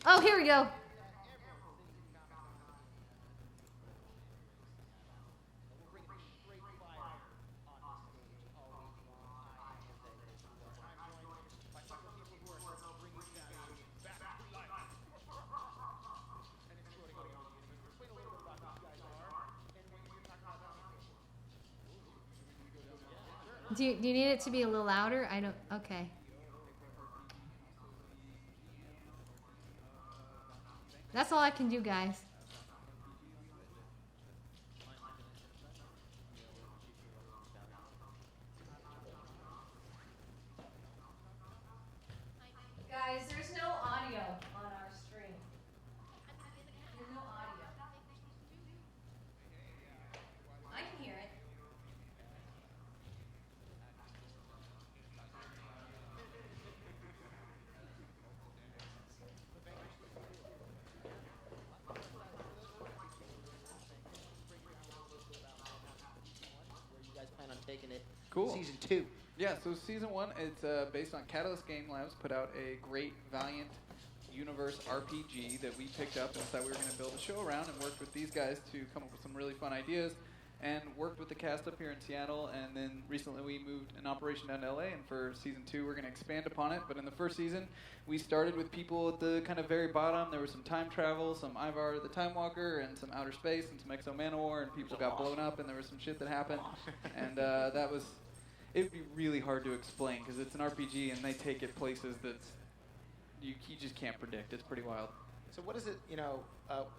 Oh, here we go. Do you need it to be a little louder? I don't. Okay. That's all I can do, guys. Guys, there's no audio on our stream. There's no audio. I can hear it. You guys plan on taking it? Cool. Season 2. Yeah, so Season 1, it's based on Catalyst Game Labs, put out a great Valiant Universe RPG that we picked up and decided we were going to build a show around, and worked with these guys to come up with some really fun ideas, and worked with the cast up here in Seattle, and then recently we moved an operation down to LA, and for Season 2 we're going to expand upon it. But in the first season, we started with people at the kind of very bottom. There was some time travel, some Ivar the Time Walker, and some outer space, and some Exo Manowar, and people got blown up, and there was some shit that happened, and that was... It'd be really hard to explain because it's an RPG and they take it places that you just can't predict. It's pretty wild. So what is it,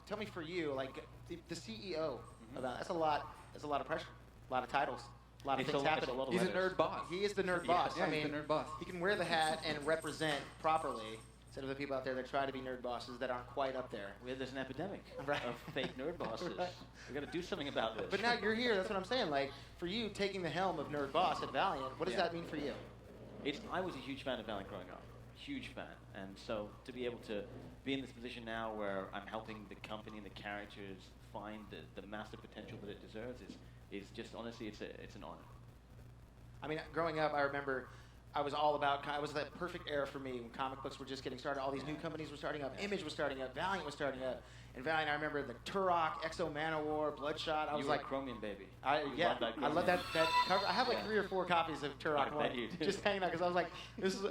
tell me for you, like the CEO of that, that's a lot of pressure, a lot of titles, a lot of things happening. He's a nerd boss. He is the nerd boss. Yeah, I mean, he's the nerd boss. he can wear the hat and represent properly instead of the people out there that try to be nerd bosses that aren't quite up there. There's an epidemic Right. of fake nerd bosses. Right. We've got to do something about this. But now you're here, that's what I'm saying. Like, for you, taking the helm of nerd boss at Valiant, what does that mean for you? I was a huge fan of Valiant growing up. Huge fan. And so to be able to be in this position now where I'm helping the company and the characters find the massive potential that it deserves is just, honestly, it's an honor. I mean, growing up, I remember I was all about, it was that perfect era for me when comic books were just getting started. All these new companies were starting up. Image was starting up. Valiant was starting up. And Valiant, I remember the Turok, Exo Manowar, Bloodshot. I was like, Chromium, baby. I love that cover. I have like 3 or 4 copies of Turok I 1 bet you do. just hanging out because I was like,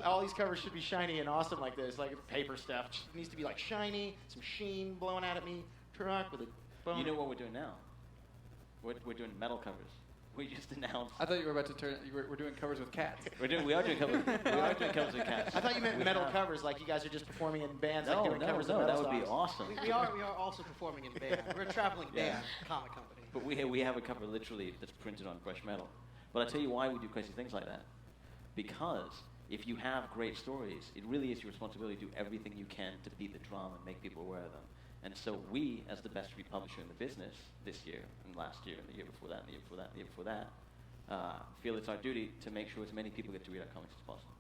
all these covers should be shiny and awesome like this, like paper stuff. It needs to be like shiny, some sheen blowing out at me. Turok with a bone. You know what we're doing now? We're doing metal covers. We just announced. I thought you were about to turn. We're doing covers with cats. We are doing covers. We are doing covers with cats. I thought you meant metal covers, like you guys are just performing in bands, No, like doing covers of that metal would be songs. awesome. We are also performing in band. We're a traveling band comic company. But we have a cover literally that's printed on brushed metal. But I'll tell you why we do crazy things like that. Because if you have great stories, it really is your responsibility to do everything you can to beat the drum and make people aware of them. And so we, as the best read publisher in the business this year and last year and the year before that and the year before that and the year before that, feel it's our duty to make sure as many people get to read our comics as possible.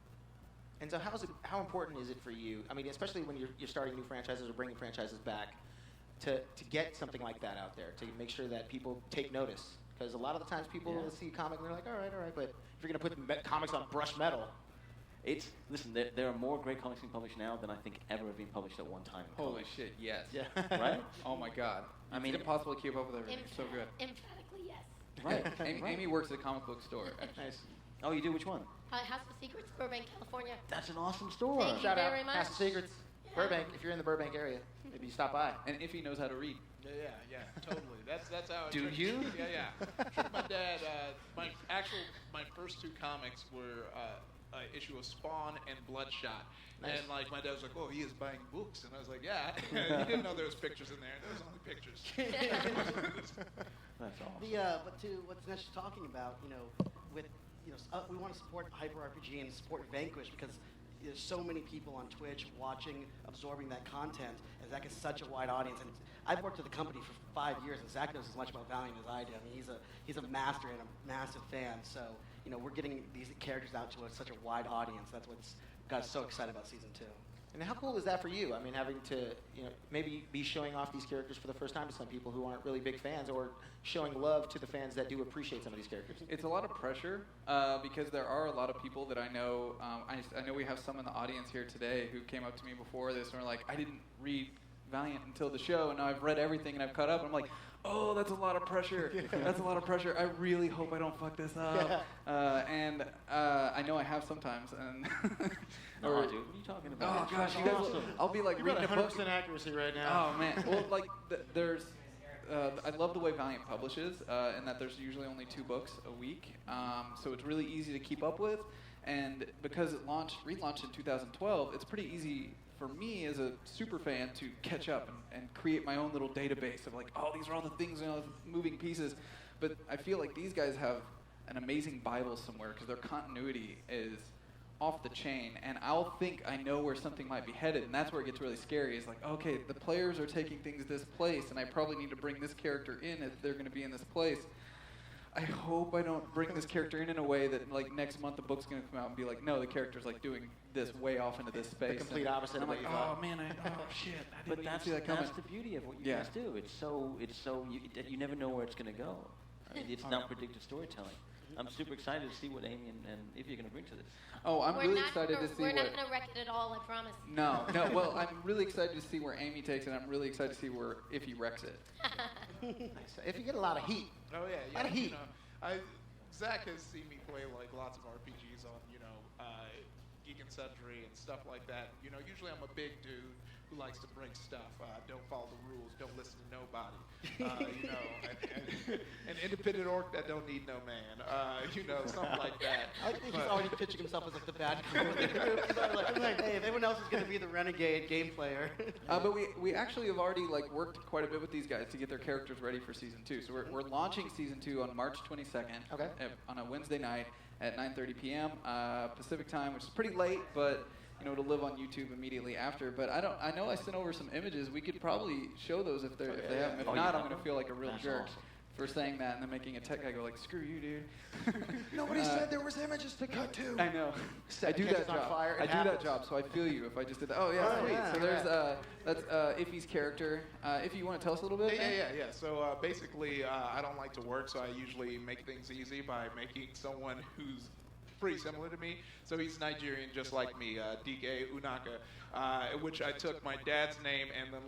And so how important is it for you, I mean, especially when you're starting new franchises or bringing franchises back, to get something like that out there, to make sure that people take notice? Because a lot of the times people see a comic and they're like, all right, but if you're going to put comics on brushed metal. Listen, there are more great comics being published now than I think ever have been published at one time. Holy shit, yes. Yeah. Right? Oh my god. I mean, it's impossible to keep up with everything. It's so good. Emphatically, yes. Right. Amy works at a comic book store. Nice. Oh, you do? Which one? House of Secrets, Burbank, California. That's an awesome store. Thank you Shout out, very much. House of Secrets, Burbank. If you're in the Burbank area, maybe you stop by. And if he knows how to read. Yeah, totally. That's how. Do you? Yeah. My dad. My first 2 comics were issue of Spawn and Bloodshot. Nice. And like my dad was like, "Oh, he is buying books," and I was like, "Yeah." He didn't know there was pictures in there. There was only pictures. That's awesome. But to what Dinesh is talking about, we want to support Hyper RPG and support Vanquished because there's so many people on Twitch watching, absorbing that content, and Zach is such a wide audience. And I've worked with the company for 5 years, and Zach knows as much about Valiant as I do. I mean, he's a master and a massive fan. So we're getting these characters out to such a wide audience. That's what's got us so excited about season 2. And how cool is that for you? I mean, having to, maybe be showing off these characters for the first time to some people who aren't really big fans, or showing love to the fans that do appreciate some of these characters. It's a lot of pressure because there are a lot of people that I know. I know we have some in the audience here today who came up to me before this and were like, I didn't read Valiant until the show, and now I've read everything and I've caught up. And I'm like, oh, that's a lot of pressure. That's a lot of pressure. I really hope I don't fuck this up. And I know I have sometimes. And No, dude, what are you talking about? Oh gosh, you guys! I'll be like You're reading about a book. 100% accuracy right now. Oh man, well, like there's. I love the way Valiant publishes, in that there's usually only 2 books a week, so it's really easy to keep up with. And because it relaunched in 2012, it's pretty easy for me as a super fan to catch up and create my own little database of like, oh, these are all the things, moving pieces. But I feel like these guys have an amazing Bible somewhere because their continuity is off the chain, and I'll think I know where something might be headed, and that's where it gets really scary. It's like, okay, the players are taking things this place, and I probably need to bring this character in if they're going to be in this place. I hope I don't bring this character in a way that, like, next month the book's going to come out and be like, no, the character's, like, doing this way off into this space. The complete opposite and of I'm what like, you thought. oh, man, shit. I But didn't that's see that coming. the beauty of what you guys do. It's so you never know where it's going to go. I mean, it's not predictive storytelling. I'm super excited to see what Amy and if you're going to bring to this. Oh, I'm We're really not excited gonna, to see We're what... not going to wreck it at all, I promise. No. Well, I'm really excited to see where Amy takes it. I'm really excited to see if he wrecks it. Nice. If you get a lot of heat. Oh yeah, A lot of heat. Zach has seen me play like lots of RPGs on Geek and Sundry and stuff like that. Usually I'm a big dude who likes to break stuff. Don't follow the rules. Don't listen to nobody. An independent orc that don't need no man. Something like that. I think he's already pitching himself as like the bad guy of the group. Like, hey, if everyone else is going to be the renegade game player. But we actually have already worked quite a bit with these guys to get their characters ready for season 2. So we're launching season 2 on March 22nd. Okay. On a Wednesday night at 9:30 p.m. Pacific time, which is pretty late, but to live on YouTube immediately after. But I know I sent over some images. We could probably show those if they haven't. If not, I'm going to feel like a real jerk for saying that and then making a tech guy go like, screw you, dude. Nobody said there was images to cut to. I know. I do that job. I do that job, so I feel you if I just did that. Oh yeah, sweet. Yeah, so there's that's Iffy's character. Iffy, you want to tell us a little bit? Yeah. So basically, I don't like to work, so I usually make things easy by making someone who's pretty similar to me. So he's Nigerian, just like me, DK Unaka, which I took my dad's name and then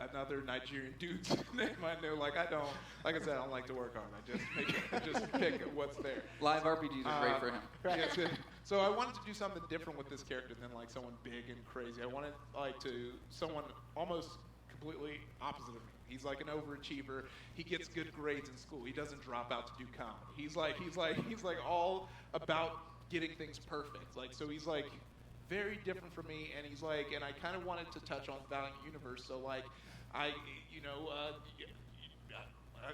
another Nigerian dude's name. I know, I don't like to work hard. I just pick what's there. Live RPGs are great for him. Yeah, so I wanted to do something different with this character than someone big and crazy. I wanted someone almost completely opposite of me. He's like an overachiever. He gets good grades in school. He doesn't drop out to do comedy. He's all about getting things perfect. So he's very different from me, and he's and I kind of wanted to touch on Valiant Universe. So I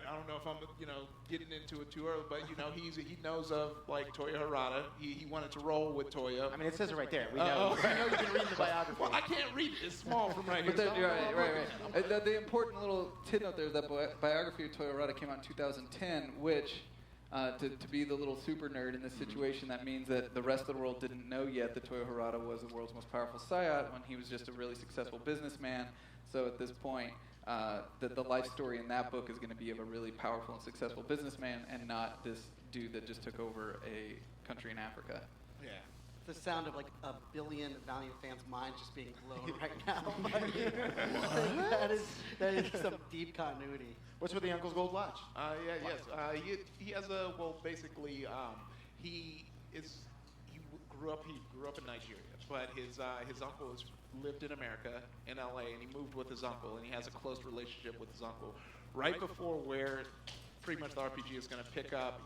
don't know if I'm getting into it too early, but he knows of Toya Harada. He wanted to roll with Toya. I mean, it says it right there. We know. We know you can read the biography. Well, I can't read it. It's small from right here. But right. The important little tidnote there is that biography of Toya Harada came out in 2010, which. To be the little super nerd in this situation, that means that the rest of the world didn't know yet that Toya Harada was the world's most powerful Psyot when he was just a really successful businessman. So at this point, the life story in that book is going to be of a really powerful and successful businessman and not this dude that just took over a country in Africa. Yeah. The sound of a billion Valiant fans' minds just being blown right now. that is some deep continuity. What's with the Uncle's Gold Watch? He has basically he grew up in Nigeria, but his uncle has lived in America in LA, and he moved with his uncle, and he has a close relationship with his uncle. Right before where pretty much the RPG is going to pick up,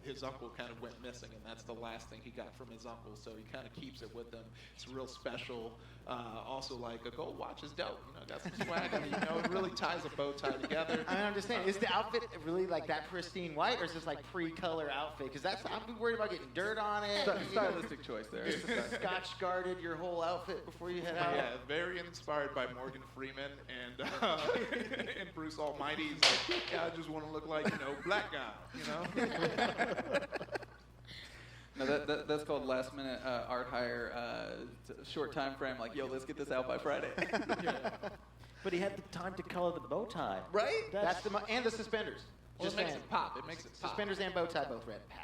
his uncle kind of went missing, and that's the last thing he got from his uncle, so he kind of keeps it with him. It's real special. Also, a gold watch is dope. Got some swag on it. It really ties a bow tie together. I mean, I'm just saying, is the outfit really that pristine white, or is this pre-color outfit? Because I'm worried about getting dirt on it. Stylistic choice there. Scotch guarded your whole outfit before you head out. Yeah, very inspired by Morgan Freeman and and Bruce Almighty. He's I just want to look like black guy. No, that's called last minute art hire, short time frame. Like, yo, let's get this out by Friday. But he had the time to color the bow tie. Right? That's and the suspenders. Well, Just it makes saying. it pop. It makes it pop. Suspenders and bow tie both red. Pow.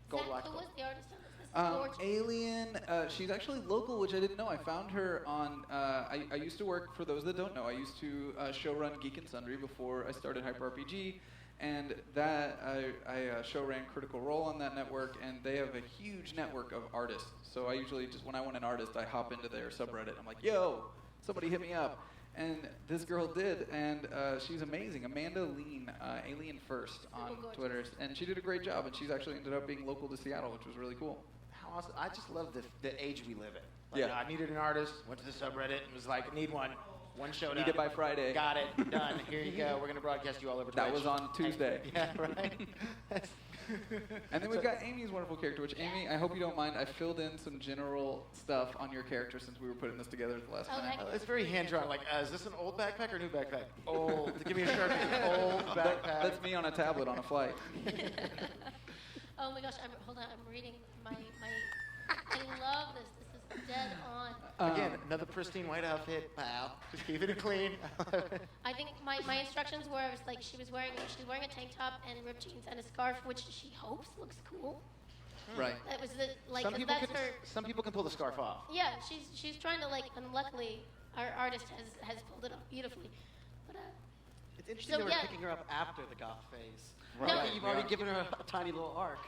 Gold Zach, watch. who was the artist on this? This is gorgeous. Alien, she's actually local, which I didn't know. I found her on, I used to work, for those that don't know, I used to showrun Geek and Sundry before I started Hyper RPG. And that, I show ran Critical Role on that network, and they have a huge network of artists. So I usually just, when I want an artist, I hop into their subreddit. I'm like, yo, somebody hit me up. And this girl did, and she's amazing. Amanda Lean, Alien First on Twitter. And she did a great job, and she's actually ended up being local to Seattle, which was really cool. How awesome. I just love the age we live in. Yeah. I needed an artist, went to the subreddit, and was like, need one. One showed Need up. it by Friday. Got it. Done. Here you go. We're going to broadcast you all over Twitch. That was on Tuesday. Yeah, right? And then we've got Amy's wonderful character, which, Amy, I hope you don't mind, I filled in some general stuff on your character since we were putting this together at the last minute. It's very hand-drawn. Like, is this an old backpack or new backpack? Old. Give me a Sharpie. Old backpack. That's me on a tablet on a flight. Oh my gosh, hold on, I'm reading my, I love this. This is dead on. Again, another pristine white outfit. Wow. Just keeping it clean. I think my instructions were, I was like, she's wearing a tank top and ripped jeans and a scarf, which she hopes looks cool. Right. That was the, like, some 'cause people that's can, her. some people can pull the scarf off. Yeah, she's trying to, like, and luckily our artist has pulled it off beautifully. But It's interesting So, they were yeah. picking her up after the goth phase. Right. No. You've already given her a tiny little arc.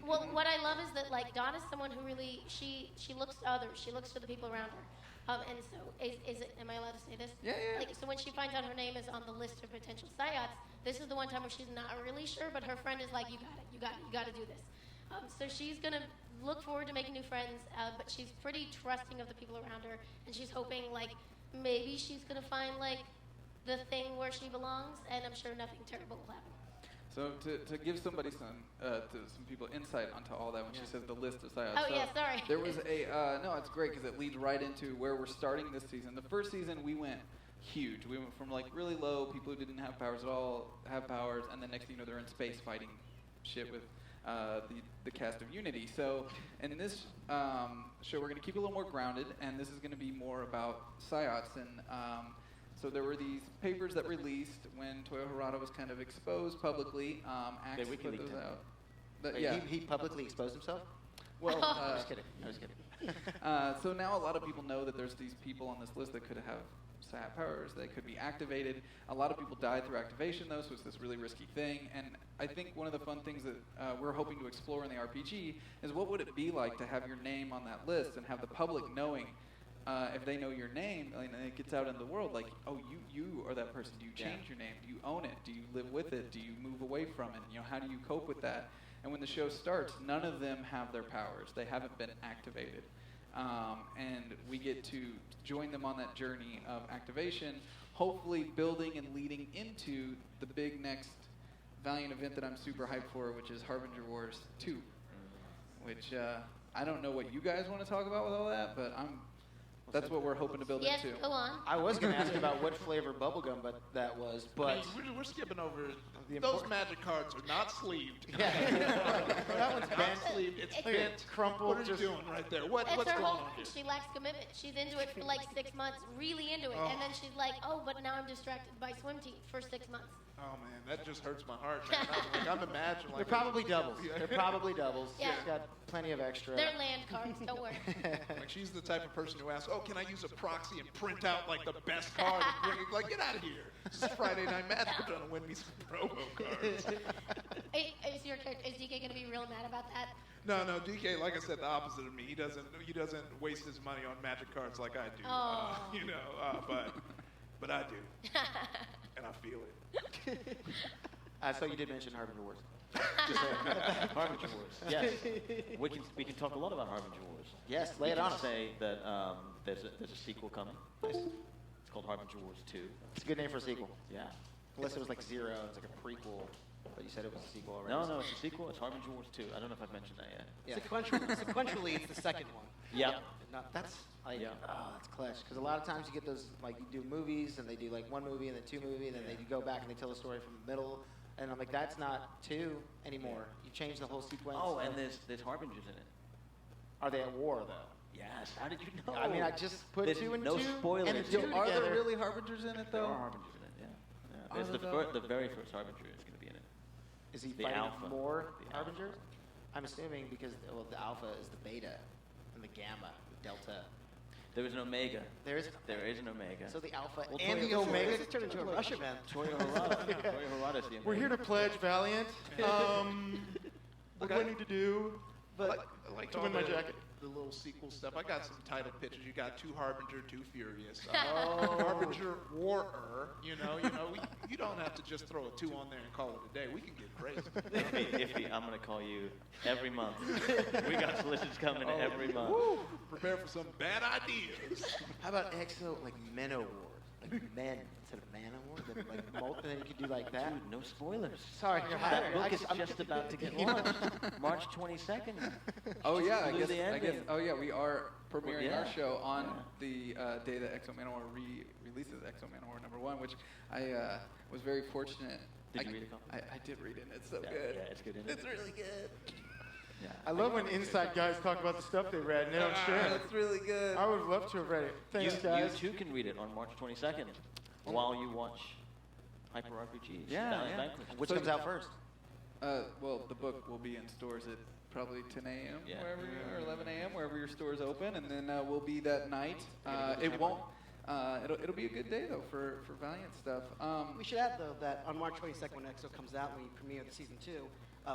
well, what I love is that, like, Donna's someone who really she looks to others. She looks to the people around her. And so is it? Am I allowed to say this? Yeah. Like, so when she finds out her name is on the list of potential psyops, this is the one time where she's not really sure, but her friend is like, you got to do this. So she's gonna look forward to making new friends, but she's pretty trusting of the people around her, and she's hoping, like, maybe she's gonna find, like, the thing where she belongs, and I'm sure nothing terrible will happen. So to give somebody some people insight onto all that when she says the list of psyops. Oh, so yeah, sorry. There was no, it's great because it leads right into where we're starting this season. The first season we went huge. We went from, like, really low, people who didn't have powers at all have powers, and then next thing you know they're in space fighting shit with the cast of Unity. So in this show we're going to keep it a little more grounded, and this is going to be more about psyops. And so there were these papers that released when Toyo Harada was kind of exposed publicly. Axe They put WikiLeaked those him. out. But, Wait, yeah. he publicly exposed himself? Well, I was kidding. I was kidding. so now a lot of people know that there's these people on this list that could have psyop powers, they could be activated. A lot of people died through activation, though, so it's this really risky thing. And I think one of the fun things that we're hoping to explore in the RPG is what would it be like to have your name on that list and have the public knowing, if they know your name, and it gets out into the world, like, oh, you are that person. Do you change your name? Do you own it? Do you live with it? Do you move away from it? You know, how do you cope with that? And when the show starts, none of them have their powers. They haven't been activated. And we get to join them on that journey of activation, hopefully building and leading into the big next Valiant event that I'm super hyped for, which is Harbinger Wars 2. Which, I don't know what you guys want to talk about with all that, but that's what we're hoping to build Yes, into. go on. I was going to ask about what flavor bubblegum that was, but... We're skipping over. The Those import- magic cards are not sleeved. Yeah. That one's Not bent. sleeved. It's It's bent. crumpled, What are you just- doing right there? What's It's going her on whole here? thing. She lacks commitment. She's into it for like 6 months, really into it. And then she's like, oh, but now I'm distracted by swim team for 6 months. Oh man, that just hurts my heart, man. I'm imagining. They're probably doubles. They're probably doubles. Yeah. She's got plenty of extra. They're land cards, don't worry. Like, she's the type of person who asks, "Oh, can I use a proxy and print out like the best card and bring it?" Like, get out of here! This is Friday Night Magic. I'm trying to win me some promo cards. Is DK going to be real mad about that? No, DK, like I said, the opposite of me. He doesn't waste his money on magic cards like I do. Oh. But I do, and I feel it. So you did mention Harbinger Wars. Just saying. Harbinger Wars. Yes. We can talk a lot about Harbinger Wars. Yes, lay it we on can us. say that there's a sequel coming. Nice. It's called Harbinger Wars 2. It's a good name for a sequel. Yeah. Unless it was like Zero, it's like a prequel. But you said it was a sequel already. No, it's a sequel. It's Harbinger Wars 2. I don't know if I've mentioned that yet. Yeah. Sequentially, it's the second one. Yeah. That's like, Yeah. that's clutch. Because a lot of times you get those, like, you do movies, and they do like one movie, and then two movies, and then they go back and they tell the story from the middle. And I'm like, that's not 2 anymore. You changed the whole sequence. Oh, and there's Harbingers in it. Are they at war, though? Yes. How did you know? I mean, I just put There's 2 and no 2 spoilers. and the So 2 are there together. really Harbingers in it, There though? are Harbingers in it, yeah. Are It's there, though? the very first Harbinger is going to be in it. Is he The fighting alpha. more The Harbingers? alpha. I'm assuming because, well, the alpha is the beta and the gamma, the delta. There is an Omega. There is an Omega. So the alpha Well, and the Toyo- omega. This has turned into a rush event. Toyo Harada. Toyo Harada's the Omega. We're here to pledge Valiant. What do I need to do Like to all win my the- jacket? The little sequel stuff. I got some title pictures. You got 2 Harbinger, 2 Furious. Oh. Harbinger Warer. You don't have to just throw a 2 on there and call it a day. We can get crazy. Iffy, I'm going to call you every month. We got solicitors coming every month. Woo! Prepare for some bad ideas. How about Exo, like Men Award? Like men instead of Man Award? And then you could do like that. Dude, no spoilers. Sorry, you're hired. That book is I'm just about to get launched. March 22nd. Oh yeah, I Blew guess. the ending. Oh yeah, we are premiering Yeah. our show on Yeah. the day that Exo Manowar releases Exo Manowar #1, which I was very fortunate. Did you read it? I did read it. It's so Yeah, good. yeah, it's good, isn't it? It's really good. Yeah. I love when inside guys talk about the stuff they read and they don't share it. It's really good. I would have loved to have read it. Thanks, You guys. too can read it on March 22nd while you watch Hyper RPGs. Yeah, Valiant yeah. Vanquished. Which comes out first? Well, the book will be in stores at probably 10 a.m. Yeah. wherever you are, or 11 a.m. wherever your stores open, and then we'll be that night. It won't. It'll be a good day though for Valiant stuff. We should add, though, that on March 22nd, when Exo comes out, when we premiere the season 2,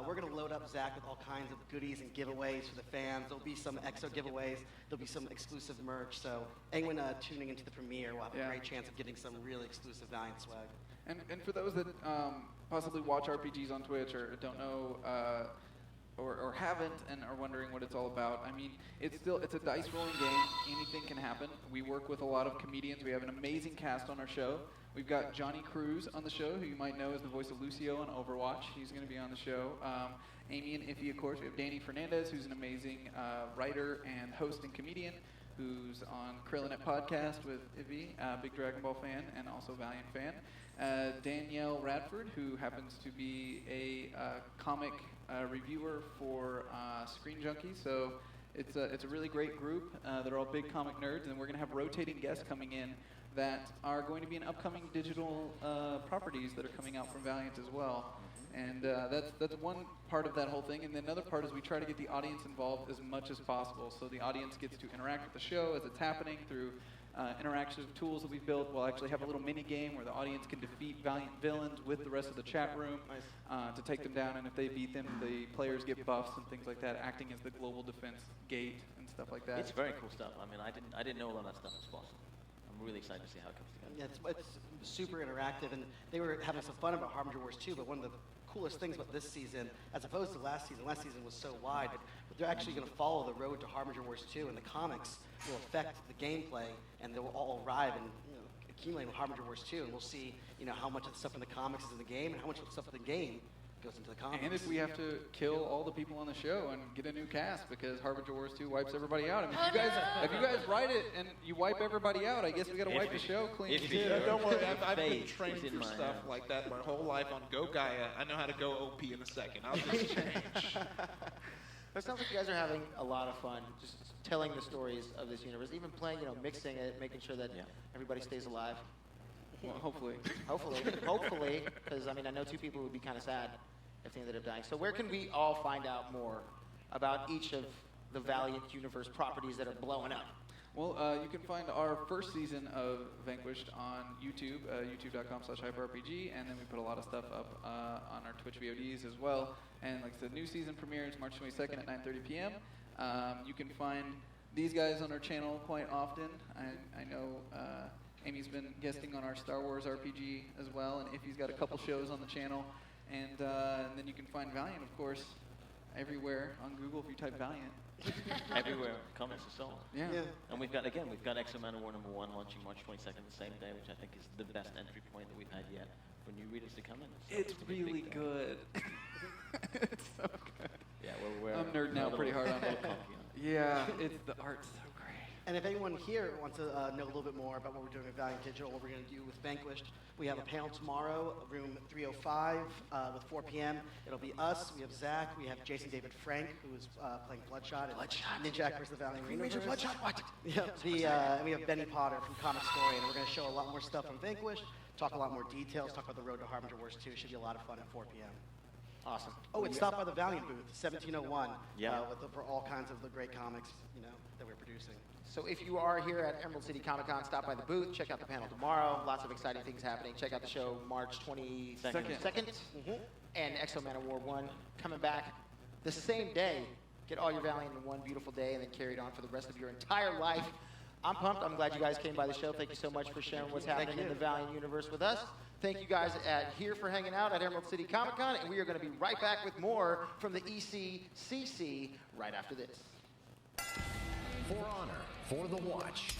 we're going to load up Zach with all kinds of goodies and giveaways for the fans. There'll be some Exo giveaways. There'll be some exclusive merch. So anyone tuning into the premiere will have a Yeah. great chance of getting some really exclusive Valiant swag. And for those that possibly watch RPGs on Twitch or don't know or haven't and are wondering what it's all about, I mean, it's a dice rolling game. Anything can happen. We work with a lot of comedians. We have an amazing cast on our show. We've got Johnny Cruz on the show, who you might know as the voice of Lucio on Overwatch. He's going to be on the show. Amy and Iffy, of course. We have Danny Fernandez, who's an amazing writer and host and comedian, who's on Krillinet podcast with Iffy, big Dragon Ball fan and also Valiant fan. Danielle Radford, who happens to be a comic reviewer for Screen Junkie. So it's a really great group. They're all big comic nerds, and we're going to have rotating guests coming in that are going to be in upcoming digital properties that are coming out from Valiant as well. And that's one part of that whole thing. And then another part is we try to get the audience involved as much as possible. So the audience gets to interact with the show as it's happening through interactive tools that we've built. We'll actually have a little mini game where the audience can defeat Valiant villains with the rest of the chat room to take them down. And if they beat them, the players get buffs and things like that, acting as the global defense gate and stuff like that. It's very cool stuff. I mean, I didn't know all that stuff was possible. I'm really excited to see how it comes together. Yeah, it's super interactive, and they were having some fun about Harbinger Wars 2, but one of the coolest things about this season, as opposed to last season was so wide, but they're actually going to follow the road to Harbinger Wars 2, and the comics will affect the gameplay, and they will all arrive and accumulate in Harbinger Wars 2, and we'll see how much of the stuff in the comics is in the game, and how much of the stuff in the game goes into the comics. And if we have to kill all the people on the show and get a new cast because Harbinger Wars 2 wipes everybody out. I mean, if you guys write it and you wipe everybody out, I guess we got to wipe the show clean too. Yeah, don't worry. I've been Face trained is in for my stuff hands. like that my whole life on Go Gaia. I know how to go OP in a second. I'll just change. It sounds like you guys are having a lot of fun just telling the stories of this universe, even playing, mixing it, making sure that everybody stays alive. Well, hopefully. Hopefully, because I know 2 people would be kind of sad if they ended up dying. So where can we all find out more about each of the Valiant Universe properties that are blowing up? Well, you can find our first season of Vanquished on YouTube, youtube.com/hyperrpg, and then we put a lot of stuff up on our Twitch VODs as well. And like I said, new season premieres March 22nd at 9:30 p.m. You can find these guys on our channel quite often. I know Amy's been guesting on our Star Wars RPG as well, and Iffy's got a couple shows on the channel. And then you can find Valiant, of course, everywhere on Google if you type Valiant. Everywhere, comments and so on. Yeah. And we've got Exo Manowar #1 launching March 22nd, the same day, which I think is the best entry point that we've had yet for new readers to come in. So It's a big really thing. good. It's so good. Yeah, we're I'm nerding out pretty hard on it. it. Yeah, the art's so great. And if anyone here wants to know a little bit more about what we're doing with Valiant Digital, what we're going to do with Vanquished, we have a panel tomorrow, room 305, with 4 p.m. It'll be us, we have Zach, we have Jason David Frank, who is playing Bloodshot. Ninjak versus the Valiant Universe. Bloodshot, what? Yep, and we have Benny Potter from Comic Story, and we're going to show a lot more stuff from Vanquished, talk a lot more details, talk about the road to Harbinger Wars 2. Should be a lot of fun at 4 p.m. Awesome. Oh, and stop by the Valiant booth, 1701, Yeah. for all kinds of the great comics, that we're producing. So if you are here at Emerald City Comic Con, stop by the booth, check out the panel tomorrow. Lots of exciting things happening. Check out the show March 22nd. And Exo Man of War 1 coming back the same day. Get all your Valiant in one beautiful day and then carry it on for the rest of your entire life. I'm pumped. I'm glad you guys came by the show. Thank you so much for sharing what's happening in the Valiant universe with us. Thank you guys here for hanging out at Emerald City Comic Con, and we are going to be right back with more from the ECCC right after this. For honor, for the watch.